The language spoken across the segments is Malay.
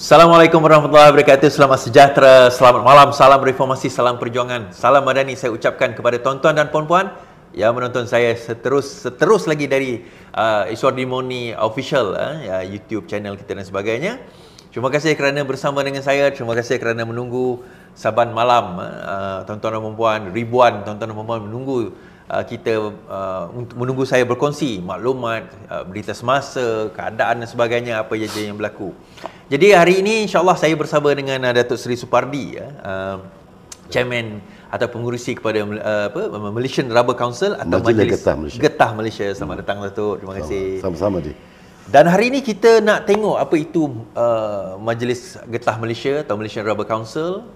Assalamualaikum warahmatullahi wabarakatuh. Selamat sejahtera, selamat malam, salam reformasi, salam perjuangan, salam madani saya ucapkan kepada tuan-tuan dan puan-puan yang menonton saya seterus lagi dari Iswardimoni Official, YouTube channel kita dan sebagainya. Terima kasih kerana bersama dengan saya, terima kasih kerana menunggu saban malam, tuan-tuan dan puan-puan, ribuan tuan-tuan dan puan-puan menunggu kita menunggu saya berkongsi maklumat, berita semasa, keadaan dan sebagainya, apa saja yang berlaku. Jadi hari ini insya-Allah saya bersama dengan Datuk Seri Supardi, Chairman atau pengurusi kepada Malaysian Rubber Council atau Majlis Getah Malaysia. Selamat datang Datuk. Terima kasih. Sama-sama di. Dan hari ini kita nak tengok apa itu Majlis Getah Malaysia atau Malaysian Rubber Council,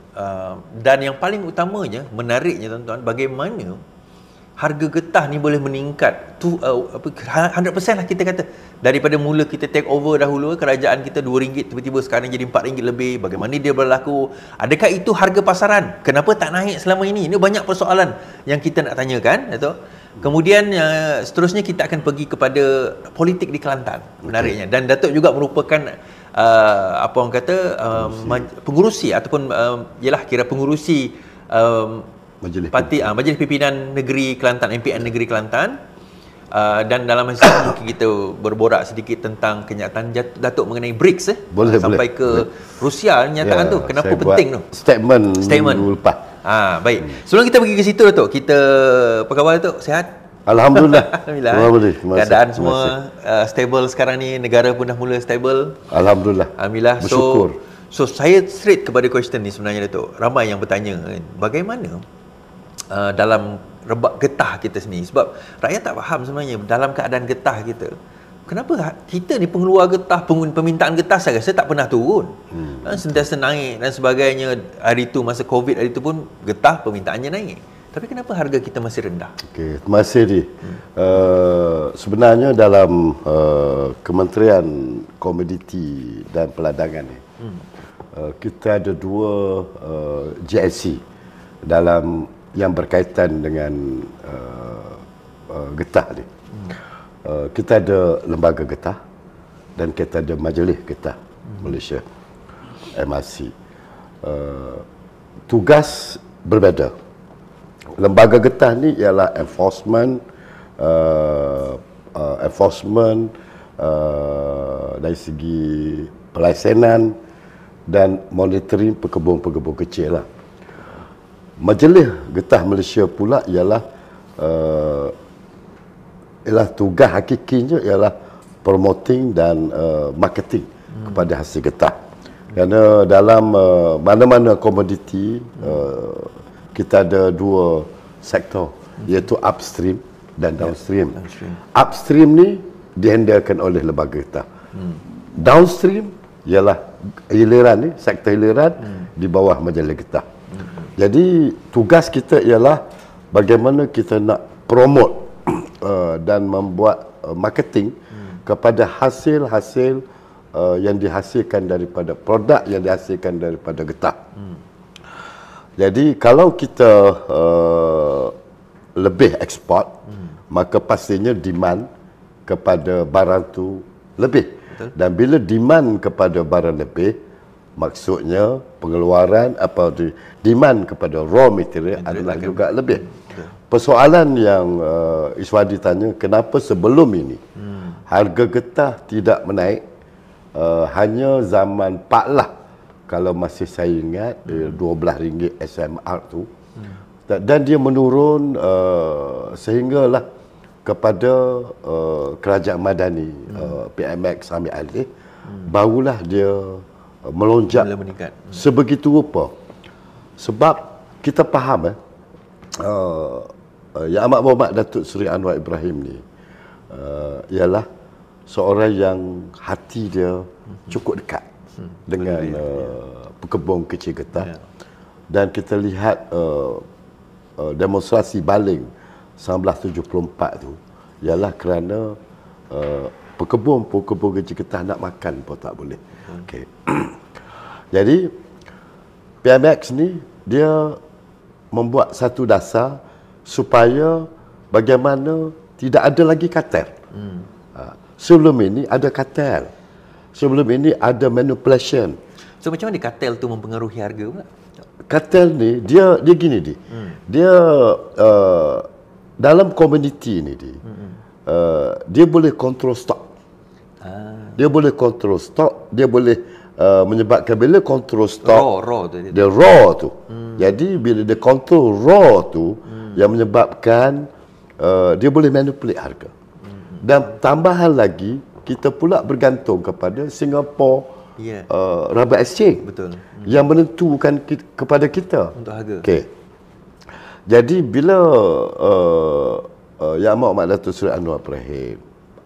dan yang paling utamanya, menariknya tuan-tuan, bagaimana harga getah ni boleh meningkat 100% lah kita kata. Daripada mula kita take over dahulu, kerajaan kita RM2, tiba-tiba sekarang jadi RM4 lebih. Bagaimana dia berlaku? Adakah itu harga pasaran? Kenapa tak naik selama ini? Ini banyak persoalan yang kita nak tanyakan, Datuk. Kemudian seterusnya kita akan pergi kepada politik di Kelantan, menariknya. Dan Datuk juga merupakan apa orang kata pengurusi ataupun ialah kira pengurusi Majlis Pimpinan Negeri Kelantan, MPN Negeri Kelantan. Dan dalam masa ini mungkin kita berborak sedikit tentang kenyataan Datuk mengenai BRICS sampai ke Rusia nyatakan tu. Kenapa penting tu? Statement minggu lepas. Baik. Sebelum kita pergi ke situ Datuk, kita apa khabar Datuk? Sihat? Alhamdulillah. Alhamdulillah. Keadaan semua stable sekarang ni, negara pun dah mula stable. Alhamdulillah. Alhamdulillah. Bersyukur. So saya straight kepada question ni sebenarnya Datuk. Ramai yang bertanya bagaimana dalam rebak getah kita sendiri, sebab rakyat tak faham sebenarnya dalam keadaan getah kita, kenapa kita ni pengeluar getah, permintaan getah saya rasa tak pernah turun, sentiasa naik dan sebagainya. Hari tu masa Covid hari tu pun getah permintaannya naik, tapi kenapa harga kita masih rendah? Okey, terima kasih Di. Sebenarnya dalam Kementerian Komoditi dan Peladangan ni, kita ada dua GSC dalam yang berkaitan dengan getah ni. Kita ada Lembaga Getah dan kita ada Majlis Getah Malaysia, MRC. Tugas berbeza. Lembaga getah ni ialah enforcement dari segi pelaksanaan dan monitoring pekebun-pekebun kecil lah. Majlis Getah Malaysia pula ialah tugas hakikinya ialah promoting dan marketing kepada hasil getah. Kerana dalam mana-mana komoditi kita ada dua sektor, iaitu upstream dan downstream. Upstream ni dihandlekan oleh lembaga getah. Downstream ialah hiliran ni, sektor hiliran di bawah Majlis Getah. Jadi tugas kita ialah bagaimana kita nak promote dan membuat marketing kepada hasil-hasil yang dihasilkan daripada produk yang dihasilkan daripada getah. Jadi kalau kita lebih ekspor, maka pastinya demand kepada barang tu lebih. Dan bila demand kepada barang lebih, maksudnya pengeluaran demand kepada raw material adalah juga lebih. Persoalan yang Iswadi tanya, kenapa sebelum ini harga getah tidak menaik, hanya zaman Pak Lah, kalau masih saya ingat, RM12 SMR tu, dan dia menurun sehinggalah kepada kerajaan Madani, PMX ambil alih, barulah dia melonjak sebegitu rupa. Sebab kita faham Yang Amat Berhormat Datuk Seri Anwar Ibrahim ni ialah seorang yang hati dia cukup dekat dengan pekebun kecil getah. Dan kita lihat demonstrasi baling 1974 tu ialah kerana pekebun kecil getah nak makan pun tak boleh. Okay. Jadi PMX ni dia membuat satu dasar supaya bagaimana tidak ada lagi kartel. Sebelum ini ada kartel. Sebelum ini ada manipulation. So macam mana kartel tu mempengaruhi harga pula? Kartel ni dia gini dia. Dia dalam komuniti ni dia boleh kontrol stok. Dia boleh kontrol stok, dia boleh menyebabkan bila kontrol stok Raw tu dia raw tu. Jadi bila dia kontrol raw tu yang menyebabkan dia boleh manipulate harga. Dan tambahan lagi kita pula bergantung kepada Singapore Rubber Exchange. Betul. Yang menentukan kepada kita Untuk harga. Okey. Jadi bila Yang Amat Datuk Seri Anwar Ibrahim,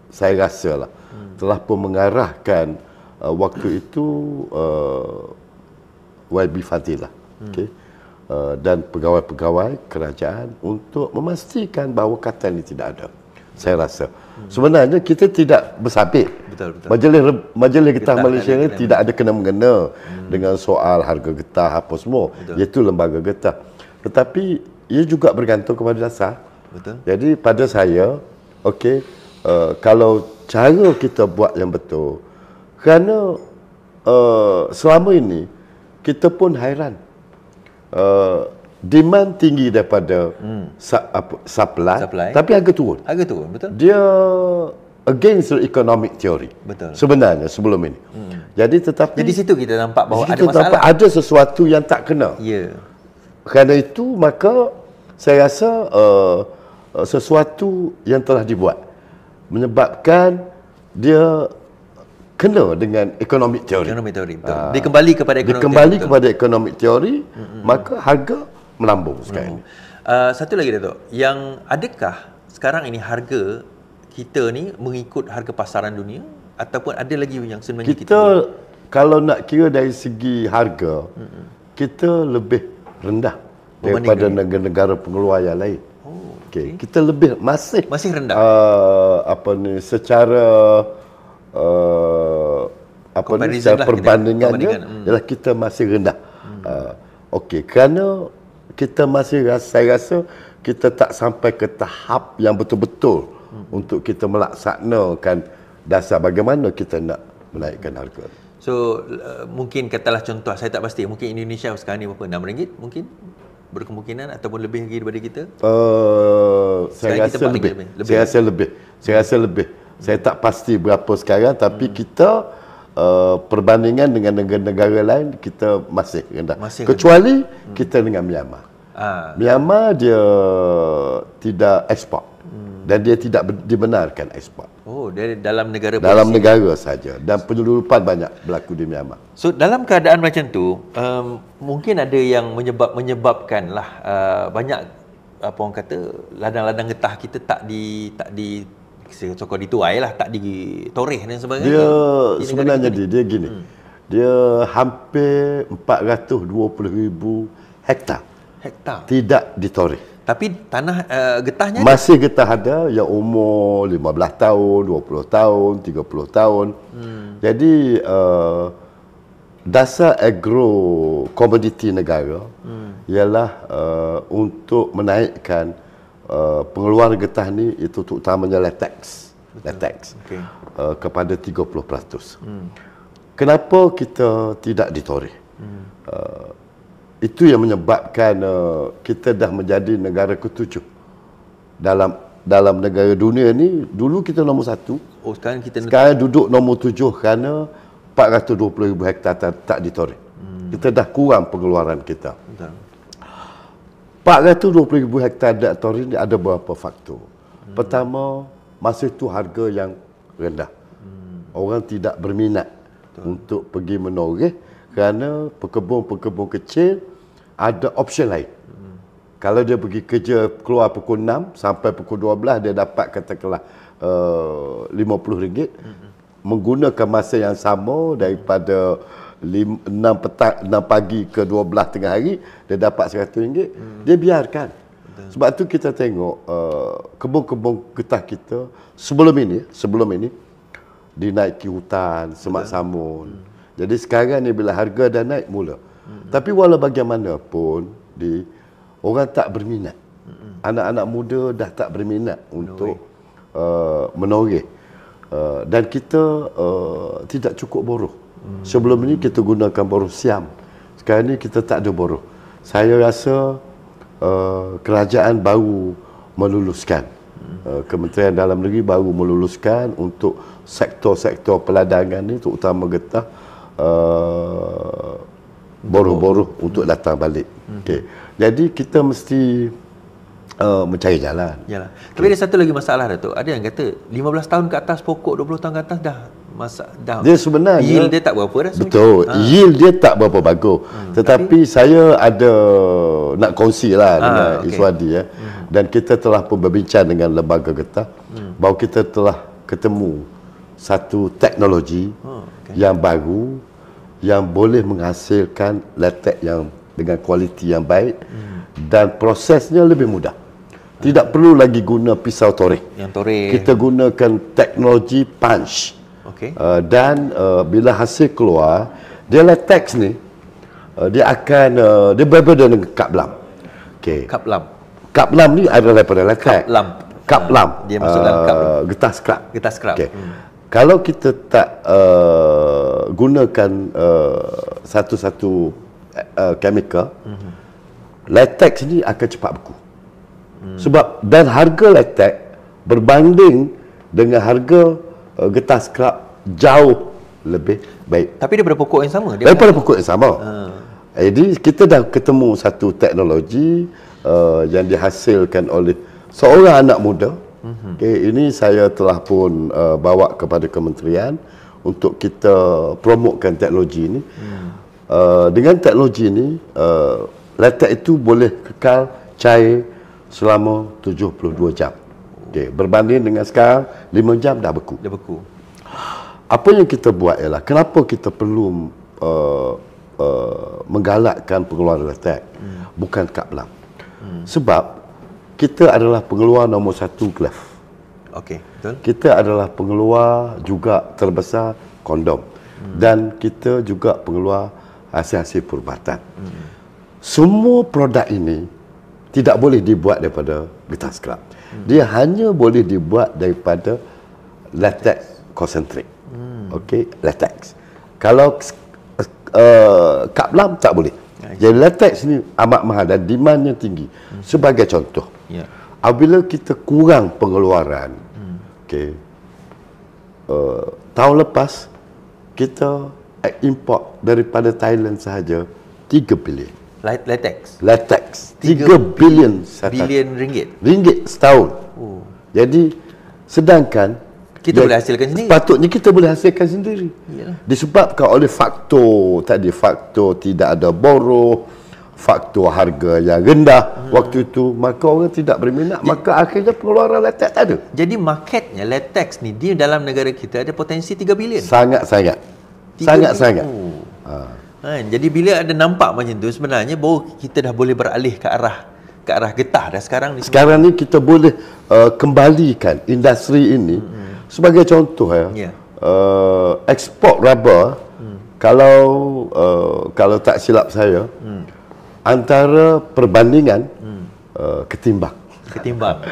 saya rasa lah telah pun mengarahkan waktu itu YB Fadilah, okey, dan pegawai-pegawai kerajaan untuk memastikan bahawa kartel ini tidak ada. Saya rasa sebenarnya kita tidak bersabit. Betul. Majlis Getah Malaysia ini tidak ada kena-mengena dengan soal harga getah apa semua. Iaitu lembaga getah. Tetapi ia juga bergantung kepada dasar. Betul. Jadi pada saya, okey, kalau cara kita buat yang betul, kerana selama ini kita pun hairan. Demand tinggi daripada supply, tapi harga turun. Harga turun, betul. Dia against the economic theory. Betul. Sebenarnya sebelum ini. Jadi Jadi situ kita nampak bahawa ada kita masalah. nampak ada sesuatu yang tak kena. Ya. Kerana itu maka saya rasa sesuatu yang telah dibuat menyebabkan dia kena dengan economic theory. Economic theory, betul. Dia kembali kepada economic dia kembali kepada economic theory, maka harga melambung sekarang ini. Satu lagi Datuk, yang adakah sekarang ini harga kita ni mengikut harga pasaran dunia ataupun ada lagi yang sebenarnya kita kalau nak kira dari segi harga, kita lebih rendah daripada negara-negara pengeluar yang lain. Okay. Kita lebih masih rendah. Secara secara perbandingannya ialah kita masih rendah. Okey, kerana kita masih saya rasa kita tak sampai ke tahap yang betul-betul untuk kita melaksanakan dasar bagaimana kita nak menaikkan harga. So mungkin katalah contoh, saya tak pasti, mungkin Indonesia sekarang ni berapa, RM6 mungkin berkemungkinan ataupun lebih lagi daripada kita? Saya rasa lebih. Saya rasa lebih. Saya tak pasti berapa sekarang, tapi kita perbandingan dengan negara-negara lain kita masih rendah. Kecuali kita dengan Myanmar. Myanmar dia tidak ekspor dan dia tidak dibenarkan ekspor. Oh, dari dalam negara dalam negara saja, dan penyelundupan banyak berlaku di Myanmar. So dalam keadaan macam tu, mungkin ada yang menyebabkanlah banyak apa orang kata ladang-ladang getah kita tak di sokong dituai lah, tak ditoreh dan sebagainya. Dia sebenarnya dia gini. Dia hampir 420,000 hektar tidak ditoreh. Tapi tanah getahnya masih getah ada yang umur 15 tahun, 20 tahun, 30 tahun. Jadi dasar agro komoditi negara ialah untuk menaikkan pengeluaran getah ni, itu terutamanya latex. Okay. Kepada 30%. Kenapa kita tidak ditoreh? Itu yang menyebabkan kita dah menjadi negara ke-7 dalam negara dunia ni. Dulu kita nombor 1. Sekarang duduk nombor 7 kerana 420,000 hektar tak ditoreh. Kita dah kurang pengeluaran kita. 420,000 hektar tak ditoreh ni ada beberapa faktor. Pertama, masa itu harga yang rendah. Orang tidak berminat untuk pergi menoreh kerana pekebun-pekebun kecil ada option lain. Kalau dia pergi kerja keluar pukul 6 sampai pukul 12, dia dapat katakanlah RM50. Menggunakan masa yang sama daripada 6 pagi ke 12 tengah hari, dia dapat RM100. Dia biarkan. Sebab tu kita tengok kebun-kebun getah kita sebelum ini dinaiki hutan, semak samun. Jadi sekarang ni bila harga dah naik mula. Tapi walau bagaimanapun orang tak berminat. Anak-anak muda dah tak berminat untuk menoreh. Dan kita tidak cukup buruh Sebelum ini kita gunakan boroh siam. Sekarang ni kita tak ada boroh. Saya rasa kerajaan baru meluluskan, Kementerian Dalam Negeri baru meluluskan untuk sektor-sektor peladangan ni, terutama getah, boroh-boroh untuk datang balik. Okay. Jadi kita mesti mencari jalan. Yalah. Tapi ada satu lagi masalah, Datuk. Ada yang kata 15 tahun ke atas pokok, 20 tahun ke atas dah dia sebenarnya yield dia tak berapa dah. Betul. Yield dia tak berapa bagus. Tetapi saya ada nak kongsi lah dengan Iswadi dan kita telah pun berbincang dengan lembaga getah bahawa kita telah ketemu satu teknologi yang baru yang boleh menghasilkan latex yang dengan kualiti yang baik dan prosesnya lebih mudah. Tidak perlu lagi guna pisau toreh. Yang toreh. Kita gunakan teknologi punch. Dan bila hasil keluar, dia latex ni dia akan dia berbeza dengan kaplam. Okey. Kaplam ni adalah daripada latex. Kaplam. Dia masuk dalam kap. Getah scrap. Getah scrap. Okay. Kalau kita tak gunakan satu-satu chemical, latex ni akan cepat beku. Sebab dan harga latex berbanding dengan harga getah scrap jauh lebih baik. Tapi daripada pokok yang sama. Daripada pokok yang sama. Jadi kita dah ketemu satu teknologi yang dihasilkan oleh seorang anak muda. Okay, ini saya telah pun bawa kepada kementerian untuk kita promotekan teknologi ini. Dengan teknologi ini, latex itu boleh kekal cair selama 72 jam. Okay, berbanding dengan sekarang 5 jam dah beku. Apa yang kita buat ialah kenapa kita perlu menggalakkan pengeluaran latex, bukan kaplam. Sebab kita adalah pengeluar nombor 1 glove. Okey, betul. Kita adalah pengeluar juga terbesar kondom. Dan kita juga pengeluar hasil-hasil perubatan. Semua produk ini tidak boleh dibuat daripada getah scrap. Dia hanya boleh dibuat daripada latex concentrate. Okey, latex. Kalau kaplam tak boleh. Jadi latex ni amat mahal dan demandnya tinggi. Sebagai contoh, apabila kita kurang pengeluaran, tahun lepas kita import daripada Thailand sahaja 3 bilion. Latex 3 bilion ringgit setahun. Jadi sedangkan kita boleh hasilkan sendiri. Sepatutnya kita boleh hasilkan sendiri. Disebabkan oleh faktor tadi, faktor tidak ada boroh, faktor harga yang rendah waktu itu, maka orang tidak berminat, maka akhirnya pengeluaran latex tak ada. Jadi marketnya latex ni di dalam negara kita ada potensi 3 bilion. Sangat-sangat. Jadi bila ada nampak macam tu, sebenarnya baru kita dah boleh beralih ke arah getah dah sekarang ni. Sekarang ni kita boleh kembalikan industri ini. Sebagai contoh ekspor rubber, kalau tak silap saya, antara perbandingan ketimbang ketimbang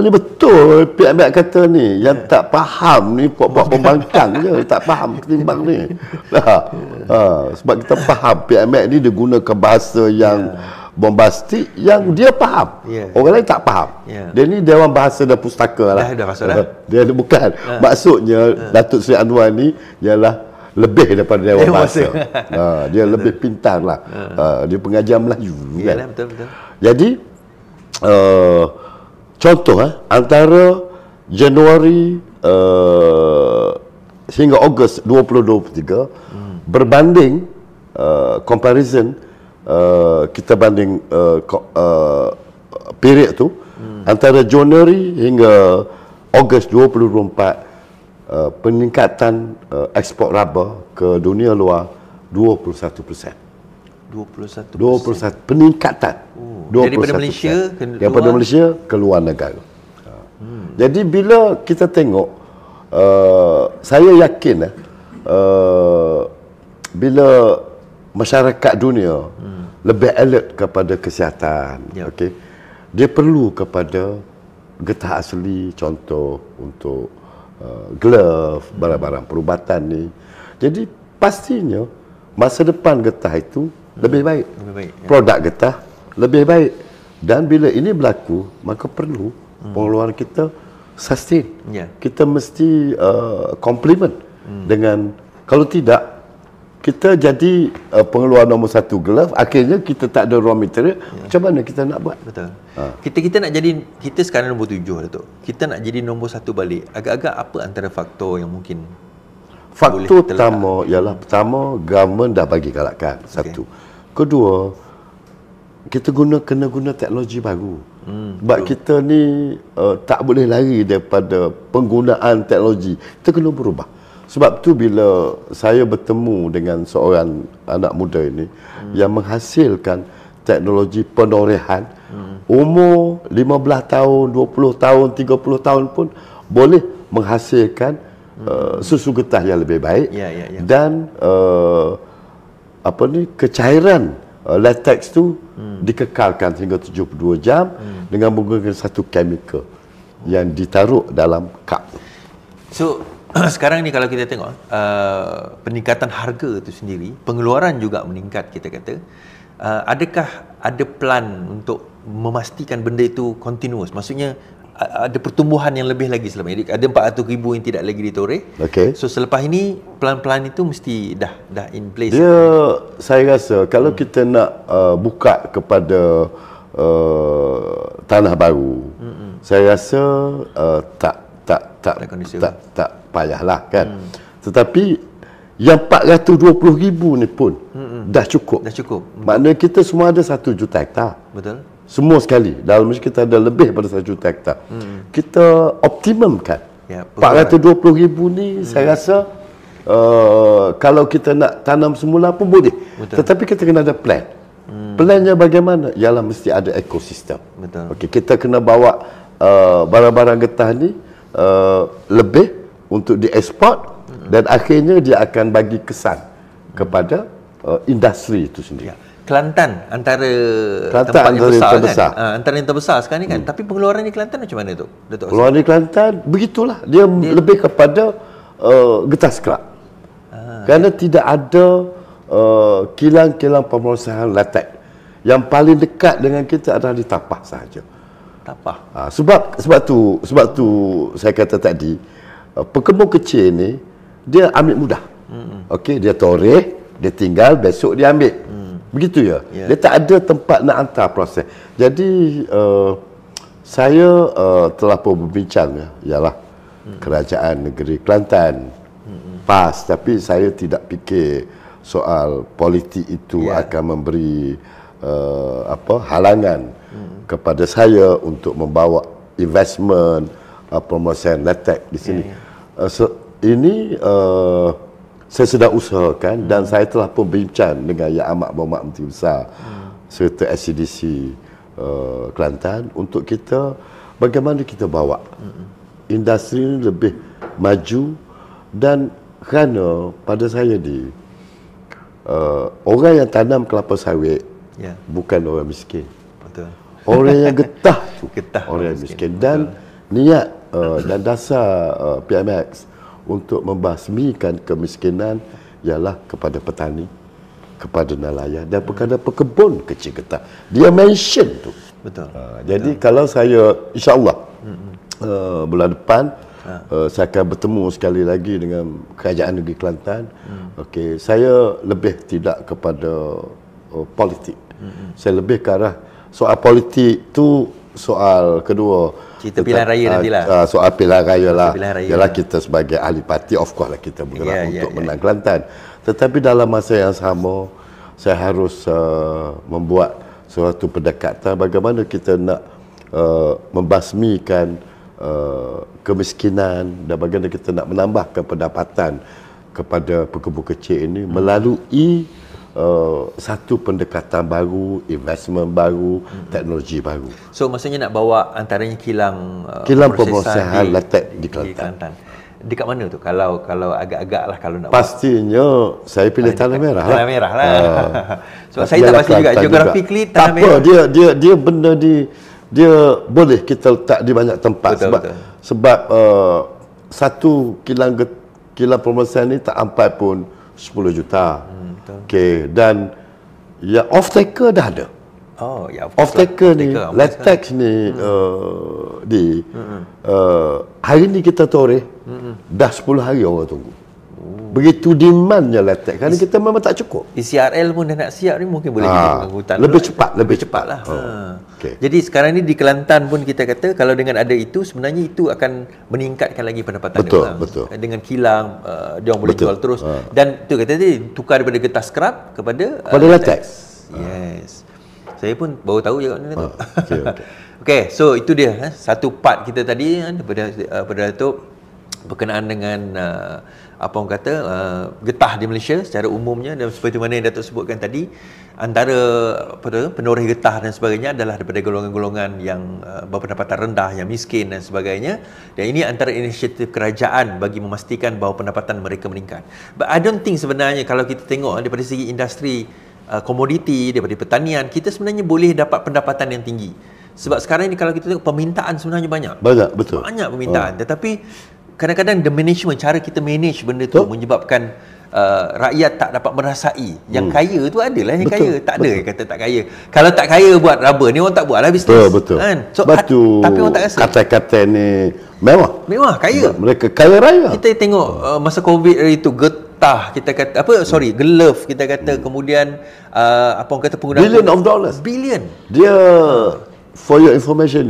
ni betul. Pihak-pihak kata ni yang tak faham ni buat pembangkang je, tak faham ketimbang ni. Sebab kita faham pihak-pihak ni dia gunakan bahasa yang bombastik yang dia faham. Orang lain tak faham. Dia ni Dewan Bahasa dan Pustaka lah. Dia bukan. Maksudnya Datuk Seri Anwar ni ialah lebih daripada Dewan Bahasa. Dia lebih pintar lah. Dia pengajar Melayu kan. Betul. Jadi contoh antara Januari hingga Ogos 2023 berbanding comparison kita banding period tu antara Januari hingga Ogos 2024 peningkatan ekspor rubber ke dunia luar 21%. 21% peningkatan. Daripada Malaysia ke luar negara. Jadi bila kita tengok, saya yakin bila masyarakat dunia lebih alert kepada kesihatan, dia perlu kepada getah asli, contoh untuk glove, barang-barang perubatan ni. Jadi pastinya masa depan getah itu lebih baik. Lebih baik. Ya. Produk getah lebih baik. Dan bila ini berlaku, maka perlu pengeluaran kita sustain. Ya. Kita mesti complement dengan, kalau tidak kita jadi pengeluar nombor satu glove, akhirnya kita tak ada raw material. Macam mana kita nak buat? Betul. Kita nak jadi, kita sekarang nombor 7 Datuk. Kita nak jadi nombor 1 balik. Agak-agak apa antara faktor yang mungkin faktor pertama ialah, pertama, government dah bagi galakan. Satu. Kedua, kita kena guna teknologi baru. Sebab kita ni tak boleh lari daripada penggunaan teknologi. Kita kena berubah. Sebab tu bila saya bertemu dengan seorang anak muda ini yang menghasilkan teknologi penorehan, umur 15 tahun, 20 tahun, 30 tahun pun boleh menghasilkan susu getah yang lebih baik. Dan kecairan latex tu dikekalkan hingga 72 jam dengan menggunakan satu chemical yang ditaruh dalam cup. So sekarang ni kalau kita tengok peningkatan harga itu sendiri, pengeluaran juga meningkat, kita kata. Adakah ada plan untuk memastikan benda itu continuous? Maksudnya ada pertumbuhan yang lebih lagi selama ini. Ada 400,000 yang tidak lagi ditoreh. So selepas ini plan-plan itu mesti dah in place. Saya rasa kalau kita nak buka kepada tanah baru, saya rasa tak payahlah kan. Tetapi yang 420,000 ni pun dah cukup. Maknanya kita semua ada 1 juta hektar. Betul. Semua sekali. Dalam Malaysia kita ada lebih pada 1 juta hektar. Kita optimumkan. 420,000 ni saya rasa kalau kita nak tanam semula pun boleh. Tetapi kita kena ada plan. Plannya bagaimana? Ialah mesti ada ekosistem. Okey, kita kena bawa barang-barang getah ni lebih untuk dieksport dan akhirnya dia akan bagi kesan kepada industri itu sendiri. Kelantan antara tempat yang besar kan? Antara yang terbesar sekarang ni kan. Tapi pengeluaran di Kelantan macam mana tu? Pengeluaran di Kelantan begitulah. Dia lebih kepada getah scrap. Kerana tidak ada kilang-kilang pemrosesan latex. Yang paling dekat dengan kita adalah di Tapah sahaja. Sebab tu saya kata tadi, pekebun kecil ni dia ambil mudah. Okey, dia toreh, dia tinggal, besok dia ambil. Begitu ya. Dia tak ada tempat nak hantar proses. Jadi saya telah pun berbincang ialah kerajaan negeri Kelantan. PAS, tapi saya tidak fikir soal politik itu akan memberi halangan kepada saya untuk membawa investment promosi latex di sini. Ini saya sedang usahakan dan saya telah pun bincang dengan Yang Amat Berhormat Menteri Besar serta SCDC Kelantan untuk kita bagaimana kita bawa industri ini lebih maju. Dan kerana pada saya orang yang tanam kelapa sawit bukan orang miskin. Orang yang getah tu orang yang miskin. Dan niat dan dasar PMX untuk membasmikan kemiskinan ialah kepada petani, kepada nelayan dan kepada pekebun kecil getah. Dia mention tu. Jadi kalau saya insya-Allah bulan depan saya akan bertemu sekali lagi dengan Kerajaan Negeri Kelantan. Okey, saya lebih tidak kepada politik. Saya lebih ke arah soal politik tu soal kedua. Cerita pilihan raya nantilah. Soal pilihan raya lah. Ialah kita sebagai ahli parti, of course lah kita bergerak untuk menang Kelantan. Tetapi dalam masa yang sama, saya harus membuat suatu pendekatan bagaimana kita nak membasmikan kemiskinan dan bagaimana kita nak menambahkan pendapatan kepada pekebun kecil ini melalui satu pendekatan baru, investment baru, teknologi baru. So maksudnya nak bawa antaranya kilang pemrosesan latex di Kelantan. Dekat mana tu? Kalau agak-agak lah kalau nak pastinya saya pilih Tanah Merah lah. Tanah Merah lah. Sebab saya tak pasti juga geographically Tanah Merah. Tak apa, dia benda dia boleh kita letak di banyak tempat. Sebab satu kilang permesan ni tak sampai pun 10 juta. Okey, dan ya off taker dah ada. Oh, ya. Off taker ni, latex ni hari ni kita toreh dah 10 hari orang tunggu. Begitu demandnya latex. Kerana kita memang tak cukup. PCRL pun dah nak siap ni mungkin boleh jadi pengangkutan. Lebih cepat lah. Okay. Jadi sekarang ni di Kelantan pun kita kata kalau dengan ada itu sebenarnya itu akan meningkatkan lagi pendapatan dia. Betul. Dengan kilang dia orang boleh jual terus dan tu kata tadi tukar daripada getah scrap kepada latex. Yes. Saya pun baru tahu juga ni tu. Okay. So itu dia satu part kita tadi daripada Datuk berkenaan dengan apa orang kata getah di Malaysia secara umumnya, dan seperti mana yang Datuk sebutkan tadi, antara penoreh getah dan sebagainya adalah daripada golongan-golongan yang berpendapatan rendah, yang miskin dan sebagainya, dan ini antara inisiatif kerajaan bagi memastikan bahawa pendapatan mereka meningkat. But I don't think sebenarnya kalau kita tengok daripada segi industri komoditi, daripada pertanian, kita sebenarnya boleh dapat pendapatan yang tinggi. Sebab sekarang ini kalau kita tengok permintaan sebenarnya banyak, betul. Banyak permintaan, tetapi kadang-kadang the management, cara kita manage benda tu menyebabkan rakyat tak dapat merasai. Yang kaya tu adalah yang kaya, tak ada yang kata tak kaya. Kalau tak kaya buat rubber ni orang tak buat lah bisnes. Betul. Kan? So, tapi orang tak rasa. Kata-kata ni mewah, kaya. Mereka kaya raya. Kita tengok masa Covid itu getah kita kata glove kita kata, kemudian apa orang kata penggunaan billion. Dia for your information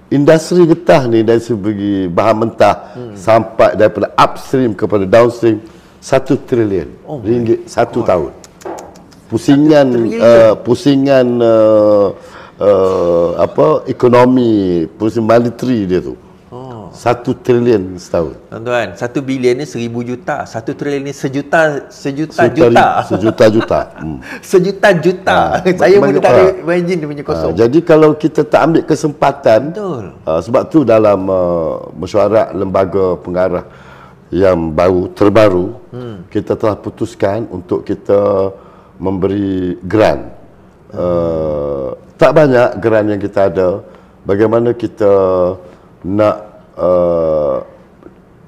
industri getah ni dari segi bahan mentah sampai daripada upstream kepada downstream 1 trilion ringgit satu tahun. Pusingan ekonomi, pusing monetary dia tu. 1 trilion setahun. Tuan-tuan, 1 bilion ni 1000 juta, 1 trilion ni sejuta. Sejuta juta. Saya pun tak ada imagine dia punya kosong. Jadi kalau kita tak ambil kesempatan, sebab tu dalam mesyuarat lembaga pengarah yang terbaru, kita telah putuskan untuk kita memberi grant. Tak banyak grant yang kita ada. Bagaimana kita nak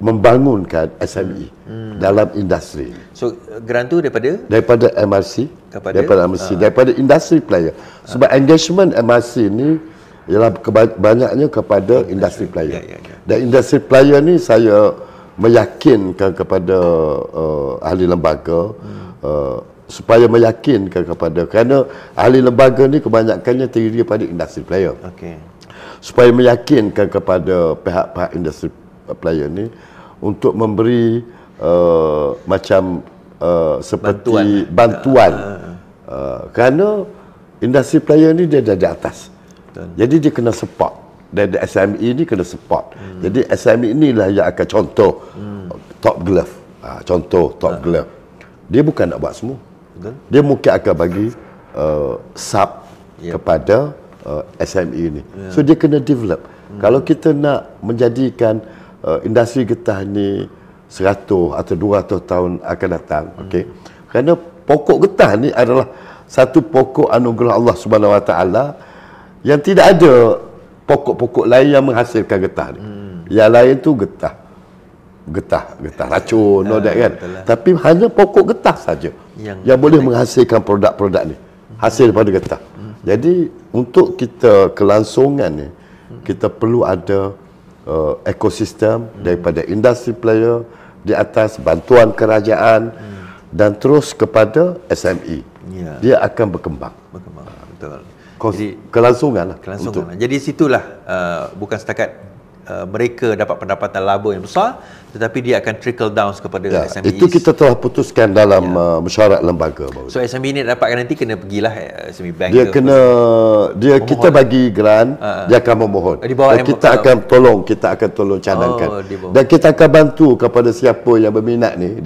membangunkan SME dalam industri. So grant tu daripada MRC, daripada industri player. Sebab engagement MRC ni ialah banyaknya kepada industri player. Dan industri player ni saya meyakinkan kepada ahli lembaga supaya meyakinkan kepada, kerana ahli lembaga ni kebanyakannya terdiri daripada industri player. Supaya meyakinkan kepada pihak-pihak industri player ni untuk memberi seperti bantuan. Kerana industri player ni dia di atas. Jadi dia kena support. Dan SME ni kena support. Jadi SME inilah yang akan contoh top glove. Contoh top glove. Dia bukan nak buat semua. Dia mungkin akan bagi sub kepada SME ni. So dia kena develop. Kalau kita nak menjadikan industri getah ni 100 atau 200 tahun akan datang, kerana pokok getah ni adalah satu pokok anugerah Allah Subhanahu Wa Taala yang tidak ada pokok-pokok lain yang menghasilkan getah ni. Yang lain tu getah racun, kan. Tapi hanya pokok getah saja yang boleh menghasilkan produk-produk ni, hasil daripada getah. Jadi untuk kita kelangsungan ni, kita perlu ada ekosistem daripada industri player di atas, bantuan kerajaan dan terus kepada SME. Dia akan berkembang. Betul. Jadi kelangsungan lah. Jadi situlah bukan setakat mereka dapat pendapatan laba yang besar, tetapi dia akan trickle down kepada SME. Itu kita telah putuskan dalam mesyuarat lembaga. So SME ni dapatkan nanti kena pergilah SME bank. Kita bagi grant, dia akan memohon. Dan kita akan tolong cadangkan. Dan kita akan bantu kepada siapa yang berminat ni.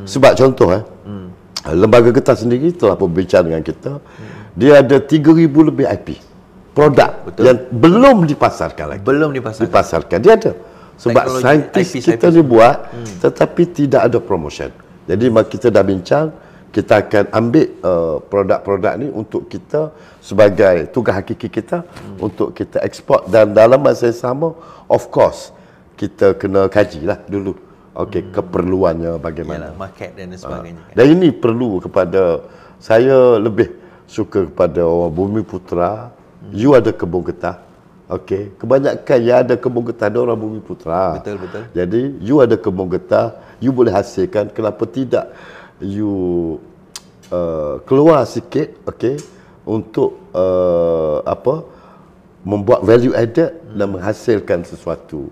Sebab contoh lembaga getah sendiri telah berbicara dengan kita. Dia ada 3,000 lebih IP produk yang belum dipasarkan lagi. Dipasarkan. Dia ada. Sebab saintis kita ni buat, tetapi tidak ada promotion. Jadi kita dah bincang, kita akan ambil produk-produk ni untuk kita sebagai tugas hakiki kita untuk kita ekspor, dan dalam masa yang sama, of course, kita kena kajilah dulu. Okey, keperluannya bagaimana. Yalah, market dan sebagainya kan. Dan ini perlu kepada, saya lebih suka kepada orang Bumi Putra. You ada kebun getah. Okey, kebanyakan yang ada kebun getah ada orang Bumi Putra. Betul, betul. Jadi you ada kebun getah, you boleh hasilkan, kenapa tidak you keluar sikit, okey, untuk membuat value added dan menghasilkan sesuatu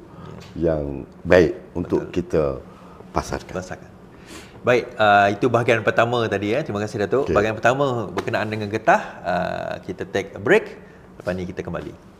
yang baik untuk kita pasarkan. Baik, itu bahagian pertama tadi ya. Terima kasih Datuk. Okay. Bahagian pertama berkenaan dengan getah. Kita take a break. Lepas ni kita kembali.